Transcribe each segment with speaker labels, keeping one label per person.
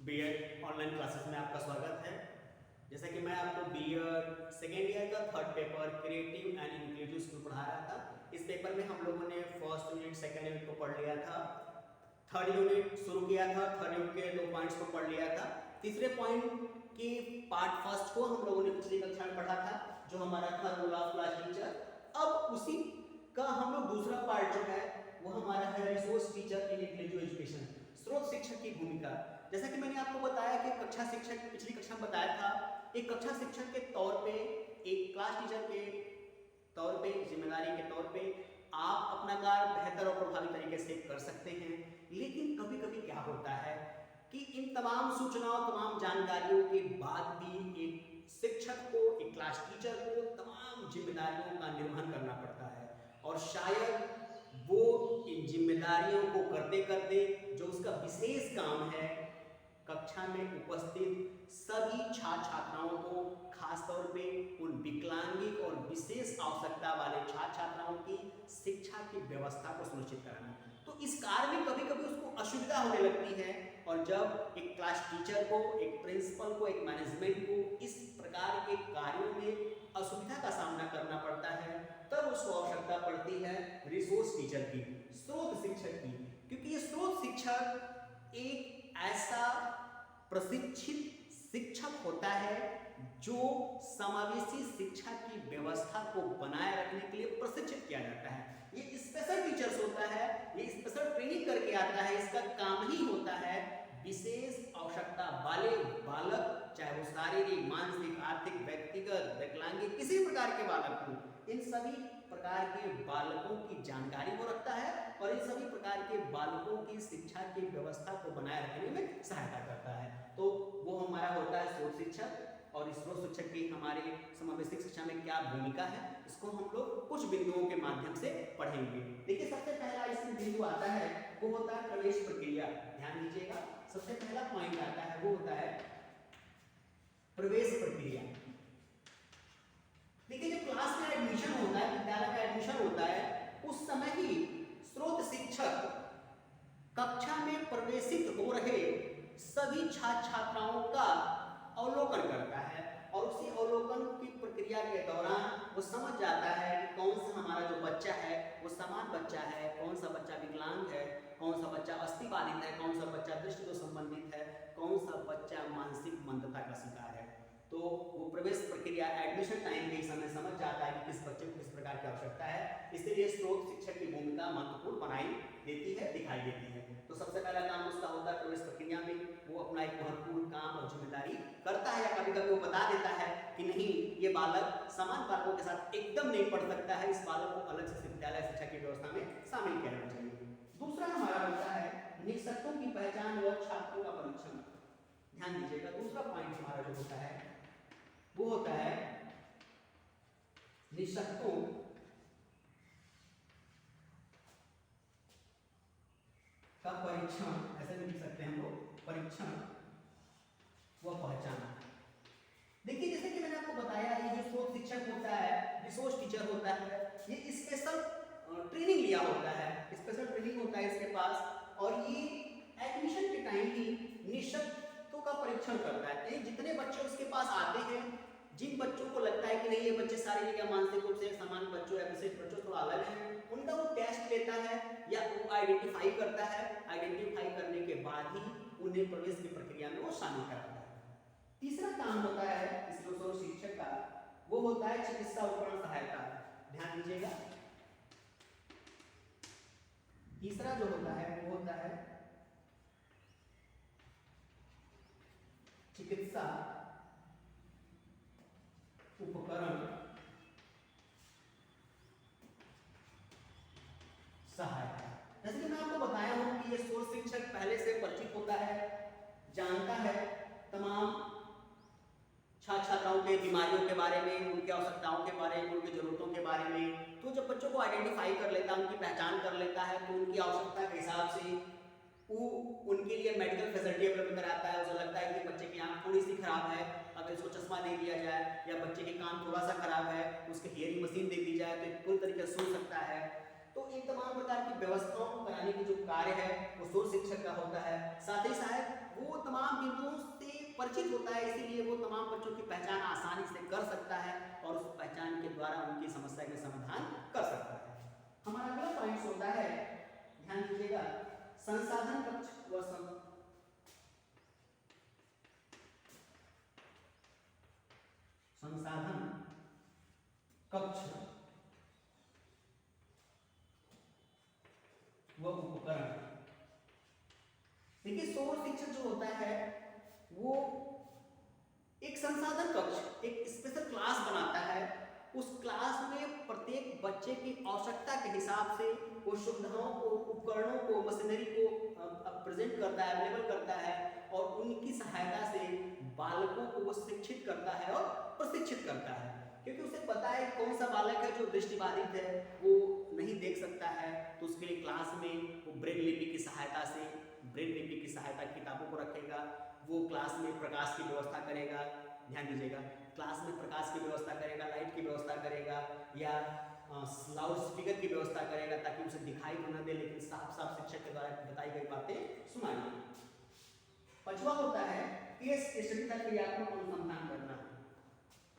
Speaker 1: BEd online classes में आपका स्वागत है। जैसा कि मैं आपको बीएड सेकेंड ईयर का third paper creative and inclusive school पढ़ा रहा था। इस पेपर में हम लोगों ने फर्स्ट यूनिट सेकेंड यूनिट को पढ़ लिया था, थर्ड यूनिट शुरू किया था, थर्ड यूनिट के 2 पॉइंट्स को पढ़ लिया था। तीसरे पॉइंट की पार्ट फर्स्ट को हम लोगों ने पिछली कक्षा में पढ़ा था, जो हमारा था रोल ऑफ क्लास टीचर। अब उसी का हम लोग दूसरा पार्ट जो है वो हमारा है रिसोर्स टीचर इन इंक्लूसिव एजुकेशन, स्रोत शिक्षक की भूमिका। जैसा कि मैंने आपको बताया कि कक्षा शिक्षक पिछली कक्षा में बताया था, एक कक्षा शिक्षक के तौर पे, एक क्लास टीचर के तौर पे, जिम्मेदारी के तौर पे आप अपना कार्य बेहतर और प्रभावी तरीके से कर सकते हैं। लेकिन कभी कभी क्या होता है कि इन तमाम सूचनाओं, तमाम जानकारियों के बाद भी एक शिक्षक को, एक क्लास टीचर को तमाम जिम्मेदारियों का निर्वहन करना पड़ता है, और शायद वो इन जिम्मेदारियों को करते करते जो उसका विशेष काम है, कक्षा में उपस्थित सभी छात्र छात्राओं को, खासतौर पे उन विकलांगिक और विशेष आवश्यकता वाले छात्र छात्राओं की शिक्षा की व्यवस्था को सुनिश्चित कराना। तो इस कार्य में कभी कभी उसको असुविधा होने लगती है, और जब एक क्लास टीचर को, एक प्रिंसिपल को, एक मैनेजमेंट को इस प्रकार के कार्यों में असुविधा का सामना करना पड़ता है, तब उसको आवश्यकता पड़ती है रिसोर्स टीचर की, स्रोत शिक्षक की। क्योंकि ये स्रोत शिक्षक एक ऐसा प्रशिक्षित शिक्षक होता है जो समावेशी शिक्षा की व्यवस्था को बनाए रखने के लिए प्रशिक्षित किया जाता है। ये स्पेशल टीचर्स होता है, ये स्पेशल ट्रेनिंग करके आता है, इसका काम ही होता है विशेष आवश्यकता वाले बालक, चाहे वो शारीरिक, मानसिक, आर्थिक, व्यक्तिगत, विकलांगिक, किसी प्रकार के बालक हो, इन सभी प्रकार के बालकों की जानकारी वो रखता है और इन सभी प्रकार के बालकों की शिक्षा की व्यवस्था को बनाए रखने में सहायता करता है। तो वो हमारा होता है स्रोत शिक्षक। और इस स्रोत शिक्षक की हमारे समावेशी शिक्षा में क्या भूमिका है, इसको हम लोग कुछ बिंदुओं के माध्यम से पढ़ेंगे। देखिए, सबसे पहला इसमें बिंदु आता है, वो होता है प्रवेश प्रक्रिया। ध्यान दीजिएगा, सबसे पहला पॉइंट आता है वो होता है प्रवेश प्रक्रिया। देखिए, जब क्लास में एडमिशन होता है, विद्यालय का एडमिशन होता है, उस समय ही स्रोत शिक्षक कक्षा में प्रवेशित हो रहे सभी छात्र छात्राओं का अवलोकन करता है, और उसी अवलोकन की प्रक्रिया के दौरान वो समझ जाता है कि कौन सा हमारा जो बच्चा है वो समान बच्चा है, कौन सा बच्चा विकलांग है, कौन सा बच्चा अस्थिबाधित है, कौन सा बच्चा दृष्टि से संबंधित है, कौन सा बच्चा मानसिक मंदता का शिकार है। तो वो प्रवेश प्रक्रिया एडमिशन टाइम के समय समझ जाता है कि किस बच्चे को किस प्रकार की आवश्यकता है। इसलिए स्रोत शिक्षक की भूमिका महत्वपूर्ण बनाई देती है, दिखाई देती है। तो सबसे पहला काम उसका होता है प्रवेश प्रक्रिया में वो अपना एक महत्वपूर्ण काम और जिम्मेदारी करता है, या कभी कभी वो बता देता है कि नहीं, ये बालक समान बालकों के साथ एकदम नहीं पढ़ सकता है, इस बालक को अलग से विद्यालय शिक्षा की व्यवस्था में शामिल किया जाना चाहिए। दूसरा हमारा होता है निष्ठों की पहचान व छात्रों का परीक्षण। ध्यान दीजिएगा, दूसरा पॉइंट हमारा जो होता है वो होता है निष्ठों का परीक्षण, ऐसे भी लिख सकते हैं हम लोग, परीक्षण व पहचान। देखिए, जैसे कि मैंने आपको बताया, ये जो स्रोत शिक्षक होता है, रिसोर्स टीचर होता है, ये स्पेशल ट्रेनिंग लिया होता है, स्पेशल ट्रेनिंग होता है इसके पास, और ये एडमिशन के टाइम ही निष्ठों का परीक्षण करता है। जितने बच्चे उसके पास आते हैं, जिन बच्चों को लगता है कि नहीं ये बच्चे शारीरिक या मानसिक रूप से समान बच्चों या विशेष बच्चों थोड़ा अलग हैं, उनका वो टेस्ट लेता है या वो आइडेंटिफाई करता है। आइडेंटिफाई करने के बाद ही उन्हें प्रवेश की प्रक्रिया में वो शामिल कराता है। तीसरा काम होता है इस रिसोर्स शिक्षक का, वो होता है चिकित्सा उपकरण सहायता। ध्यान दीजिएगा, तीसरा जो होता है वो होता है चिकित्सा उपकरण सहायता। जैसे कि मैं आपको बताया हूं कि ये स्रोत शिक्षक पहले से परिचित होता है, जानता है तमाम छात्र छात्राओं के बीमारियों के बारे में, उनकी आवश्यकताओं के बारे में, उनकी जरूरतों के बारे में। तो जब बच्चों को आइडेंटिफाई कर लेता है, उनकी पहचान कर लेता है, तो उनकी आवश्यकता के हिसाब से वो उनके लिए मेडिकल फैसिलिटी अवेलेबल कराता है। उसे लगता है कि बच्चे की आंख थोड़ी सी खराब है, अगर इसको चश्मा दे दिया जाए, या बच्चे के कान थोड़ा सा खराब है, उसके हियरिंग मशीन दे दी जाए तो पूरी तरीके से सुन सकता है। तो इन तमाम प्रकार की व्यवस्थाओं को कराने की जो कार्य है वो स्रोत शिक्षक का होता है। साथ ही साथ वो तमाम बिंदुओं से परिचित होता है, इसीलिए वो तमाम बच्चों की पहचान आसानी से कर सकता है और उस पहचान के द्वारा उनकी समस्या के समाधान कर सकता है। हमारा अगला पॉइंट होता है, ध्यान दीजिएगा, संसाधन कक्ष व संसाधन कक्ष व उपकरण। देखिए शोर शिक्षक जो होता है वो एक संसाधन कक्ष, एक स्पेशल क्लास बनाता है। उस क्लास में प्रत्येक बच्चे की आवश्यकता के हिसाब से वो सुविधाओं को, उपकरणों को, मशीनरी को प्रेजेंट करता है, अवेलेबल करता है और उनकी सहायता से बालकों को वो शिक्षित करता है और प्रशिक्षित करता है। क्योंकि उसे पता है कौन सा बालक है जो दृष्टिबाधित है, वो नहीं देख सकता है, तो उसके लिए क्लास में वो ब्रेल लिपि की सहायता से, ब्रेल लिपि की सहायता किताबों को रखेगा, वो क्लास में प्रकाश की व्यवस्था करेगा। ध्यान दीजिएगा, क्लास में प्रकाश की व्यवस्था करेगा, लाइट की व्यवस्था करेगा या लाउड स्पीकर की व्यवस्था करेगा ताकि उसे दिखाई तो न दे लेकिन साफ साफ शिक्षक के द्वारा बताई गई बातें सुनाई दे। पांचवा होता है केस स्टडी का क्रियात्मक अनुसंधान करना।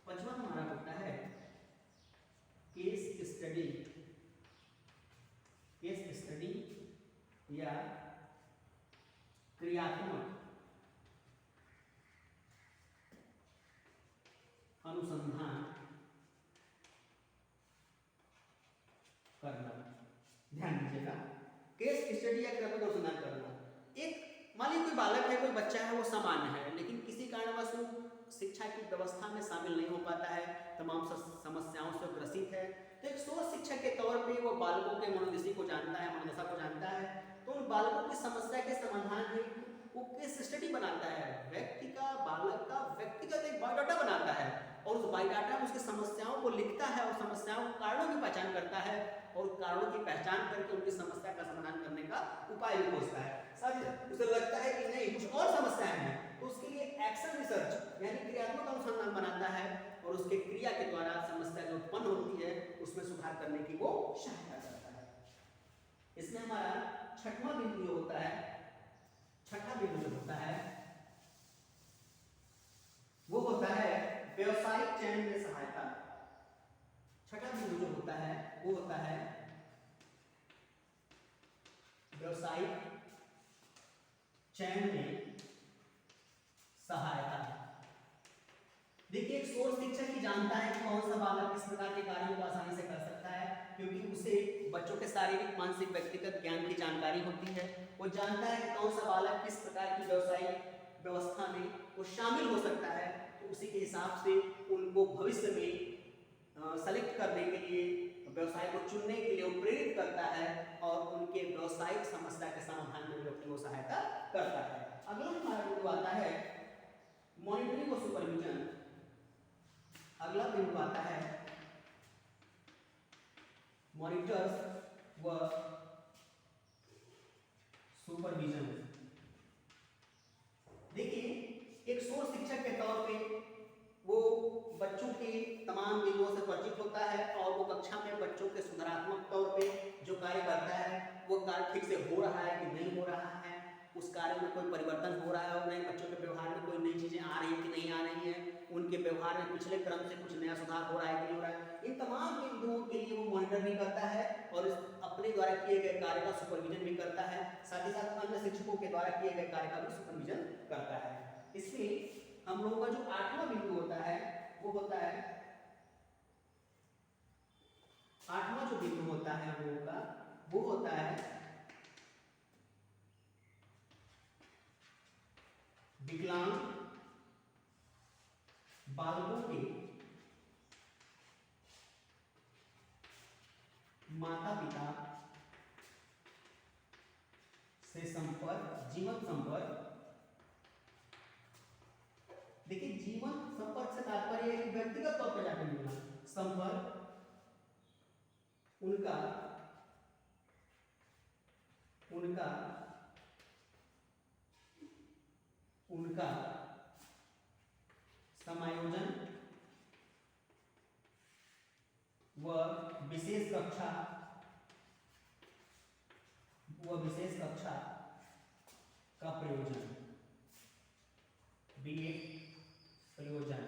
Speaker 1: पांचवा हमारा होता है केस स्टडी, केस स्टडी या क्रियात्मक अनुसंधान करना। ध्यान दीजिएगा, केस स्टडी या क्रियात्मक अनुसंधान करना। एक मान लीजिए कोई बालक है, कोई बच्चा है, वो सामान्य है लेकिन किसी कारणवश वो शिक्षा की व्यवस्था में शामिल नहीं हो पाता है, तमाम समस्याओं से ग्रसित है, तो एक सोच शिक्षक के तौर पे वो बालकों के मनोदशा को जानता है, मनोदशा को जानता है, तो उन बालकों की समस्या के समाधान हेतु वो केस स्टडी बनाता है, व्यक्ति का, बालक का व्यक्तिगत एक बायोडाटा बनाता है और उस बायोडाटा में उसकी समस्याओं को लिखता है और समस्याओं के कारणों की पहचान करता है और कारणों की पहचान करके उनकी समस्या का समाधान करने का उपाय भी खोजता है। साथ उसे लगता है कि नहीं कुछ और समस्याएं हैं तो उसके लिए एक्शन रिसर्च यानी क्रियात्मक अनुसंधान बनाता है और उसके क्रिया के द्वारा समस्या जो उत्पन्न होती है उसमें सुधार करने की वो सहायता करता है। इसमें हमारा छठवां बिंदु जो होता है, छठा बिंदु जो होता है वो होता है व्यवसायिक चयन में सहायता। छठा बिंदु जो होता है वो होता है व्यवसायिक चयन में सहायता। देखिए एक सोच शिक्षक ही जानता है कि कौन सा बालक किस प्रकार के कार्यों को आसानी से कर सकता है, क्योंकि उसे बच्चों के शारीरिक, मानसिक, व्यक्तिगत ज्ञान की जानकारी होती है। वो जानता है कि कौन सा बालक किस प्रकार की व्यवसायिक व्यवस्था में वो शामिल हो सकता है, तो उसी के हिसाब से उनको भविष्य में सेलेक्ट करने के लिए, व्यवसाय को चुनने के लिए वो प्रेरित करता है और उनके व्यवसायिक समस्या के समाधान में भी अपनी वो सहायता करता है। अगला हमारा बिंदु आता है मॉनिटरिंग और सुपरविजन। अगला बिंदु आता है मॉनिटर्स व सुपरविजन। देखिए एक सोच शिक्षक के तौर पे वो बच्चों के तमाम बिंदुओं से परिचित होता है और वो कक्षा में बच्चों के सुधारात्मक तौर पे जो कार्य करता है वो कार्य ठीक से हो रहा है कि नहीं हो रहा है, उस कार्य में कोई परिवर्तन हो रहा है और नहीं, बच्चों के व्यवहार में कोई नई चीजें आ रही है कि नहीं आ रही है, उनके व्यवहार में पिछले क्रम से कुछ नया सुधार हो रहा है कि नहीं हो रहा है, इन तमाम बिंदुओं के लिए वो मॉनिटर भी करता है और अपने द्वारा किए गए कार्य का सुपरविजन भी करता है, साथ ही साथ अन्य शिक्षकों के द्वारा किए गए कार्य का भी सुपरविजन करता है। इसमें हम लोगों का जो आठवां बिंदु होता है वो होता है, आठवां जो बिंदु होता है हम लोगों का वो होता है विकलांग बालकों के माता पिता से संपर्क, जीवन संपर्क। देखिए जीवन संपर्क से तात्पर्य है कि व्यक्तिगत तौर पर जाकर मिलना, संपर्क उनका उनका उनका समायोजन व विशेष कक्षा का प्रयोजन। प्रयोजन।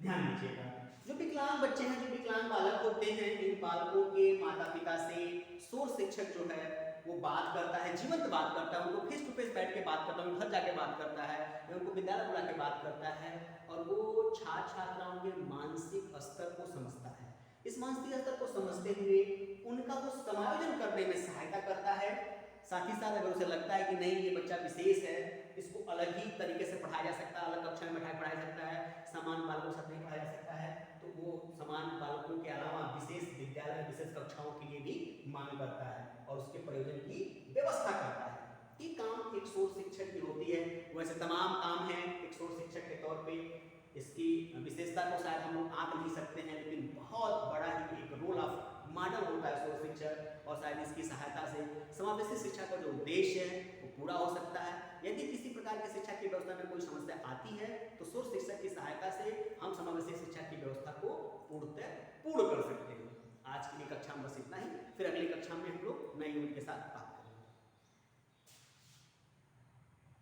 Speaker 1: ध्यान दीजिएगा, जो विकलांग बच्चे हैं, जो विकलांग बालक होते हैं, इन बालकों के माता पिता से सोर्स शिक्षक जो है वो बात करता है, जीवंत बात करता है, उनको फेस टू फेस बैठ के बात करता है, उनको घर जाके बात करता है, उनको विद्यालय बुला के बात करता है और वो छात्र छात्राओं के मानसिक स्तर को समझता है। इस मानसिक स्तर को समझते हुए उनका वो समायोजन करने में सहायता करता है। साथ ही साथ अगर उसे लगता है कि नहीं ये बच्चा विशेष है, इसको अलग ही तरीके से पढ़ाया जा सकता है, अलग कक्षा में बैठा पढ़ाया जा सकता है, समान बालकों के साथ नहीं पढ़ाया जा सकता है, तो वो समान बालकों के अलावा विशेष विद्यालय विशेष कक्षाओं के लिए भी मांग करता है और उसके प्रयोजन की व्यवस्था करता है। ये काम एक सोर्स शिक्षक की होती है। वैसे तमाम काम है एक सोर्स शिक्षक के तौर पे, इसकी विशेषता को शायद हम लोग आंक नहीं सकते हैं, लेकिन बहुत बड़ा ही एक रोल ऑफ मॉडल होता है सोर्स शिक्षक और शायद इसकी सहायता से समावेशी शिक्षा का जो उद्देश्य है वो पूरा हो सकता है। यदि किसी प्रकार की शिक्षा की व्यवस्था में कोई समस्या आती है तो सोर्स शिक्षक की सहायता से हम समावेशी शिक्षा की व्यवस्था को पूर्ण कर सकते हैं। आज की कक्षा में बस इतना ही, फिर अगली कक्षा में हम लोग नई यूनिट के साथ